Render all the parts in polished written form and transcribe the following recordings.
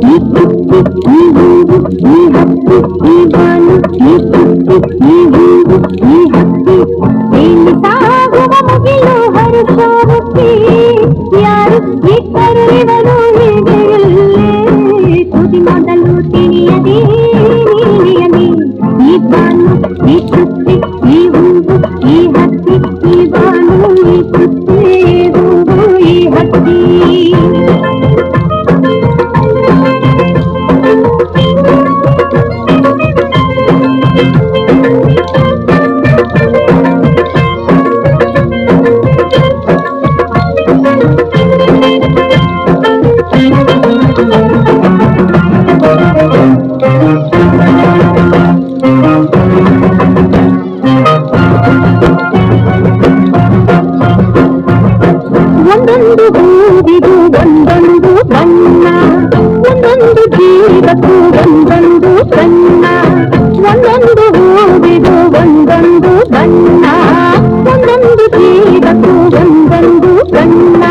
ಈ ಕುಟ್ಟಿ ಈ ಹೂವು ಈ ಹಕ್ಕಿ ಈ ಬಾನು ಈ ಕುಟ್ಟಿ ಈ ಹೂವು ಈ ಹಕ್ಕಿ ಇಲ್ಲಿ ಸಾಗುವ ಮುಗಿಲು ಹರಿಸೋರುತ್ತಿ ಯಾರು ಇಟ್ಟರು ಇವರು ಹೀಗಿರಲೇ ತುದಿ ಮೊದಲು ತಿಳಿಯದೆ ನೀಲಿಯಲಿ ಈ ಬಾನು ಈ ಕುಟ್ಟಿ ಈ ಹೂವು ಈ ಹಕ್ಕಿ ಈ ಬಾನು ಈ ಕುಟ್ಟಿ ಹೂವು ಈ ಹಕ್ಕಿ ಒಂದೊಂದು ಹೂವಿಗೂ ಒಂದೊಂದು ಬಣ್ಣ ಒಂದೊಂದು ಜೀವಕ್ಕೂ ಒಂದೊಂದು ಬಣ್ಣ ಒಂದೊಂದು ಹೂವಿಗೂ ಒಂದೊಂದು ಬಣ್ಣ ಒಂದೊಂದು ಜೀವಕ್ಕೂ ಒಂದೊಂದು ಬಣ್ಣ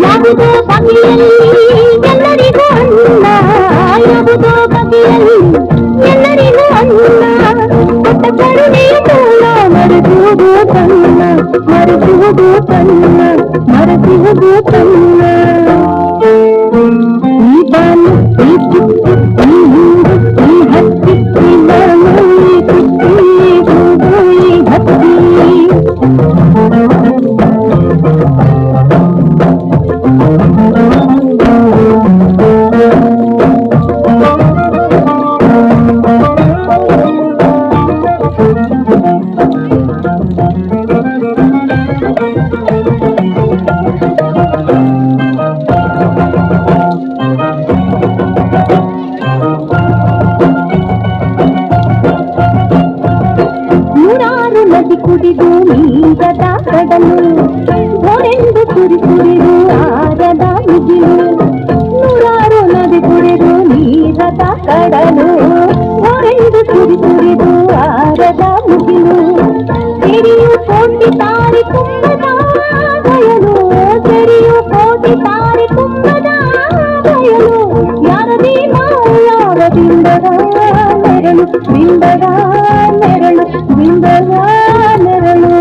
ಯಾವುದೋ ಬಗೆಯಲ್ಲಿ ಎಲ್ಲರಿಗೂ ಅನ್ನ ಯಾವುದೋ ಬಗೆಯಲ್ಲಿ ಎಲ್ಲರಿಗೂ ಅನ್ನ ಕೊಟ್ಟ ಕರುಣೆಯ ಮೂಲ ಮರೆಸುವುದು ತನ್ನ ಮರೆಸುವುದು ತನ್ನ ಮರೆಸುವುದು ತನ್ನ ಈ ಬಾನು ಈ ಚಿತ್ತು ಈ ಹೂವು ಈ ಹಕ್ಕಿ ಈ ಬಾನು ಈ ಚಿತ್ತು ಈ ಹೂವು ಈ ಹಕ್ಕಿ ನೂರಾರು ನದಿ ಕುಡಿದು ನೀರದ ಕಡಲು ಹೊರೆಂದು ಸುರಿದು ಆರದ ಮುಗಿಲು ನೂರಾರು ನದಿ ಕುಡಿದು ನೀರದ ಕಡಲು ಹೊರೆಂದು ಸುರಿದು ಆರದ ಮುಗಿಲು ಸಿರಿಯು ಕೋಟಿ ತಾರಿ ಕುಂಭದ ಬಯಲು ಸಿರಿಯು ಕೋಟಿ ತಾರಿ ಕುಂಭದ ಬಯಲು ಯಾರದಿ ಯಾರ ಬಿಂಬದ ನೆರಳು ಬಿಂಬದ ನೆರಳು ಬಿಂಬದ ನೆರಳು